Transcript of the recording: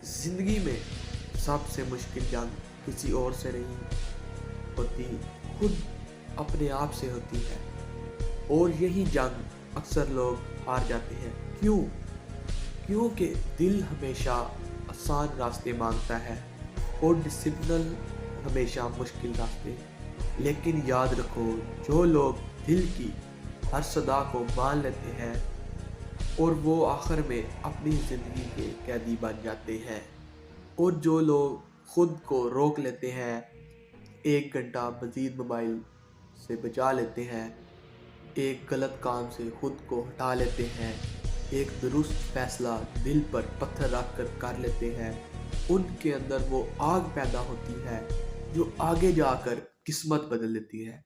زندگی میں سب سے مشکل جنگ کسی اور سے نہیں ہوتی، خود اپنے آپ سے ہوتی ہے، اور یہی جنگ اکثر لوگ ہار جاتے ہیں۔ کیونکہ دل ہمیشہ آسان راستے مانگتا ہے اور ڈسپلن ہمیشہ مشکل راستے۔ لیکن یاد رکھو، جو لوگ دل کی ہر صدا کو مان لیتے ہیں اور وہ آخر میں اپنی زندگی کے قیدی بن جاتے ہیں، اور جو لوگ خود کو روک لیتے ہیں، 1 گھنٹہ مزید موبائل سے بچا لیتے ہیں، ایک غلط کام سے خود کو ہٹا لیتے ہیں، ایک درست فیصلہ دل پر پتھر رکھ کر لیتے ہیں، ان کے اندر وہ آگ پیدا ہوتی ہے جو آگے جا کر قسمت بدل دیتی ہے۔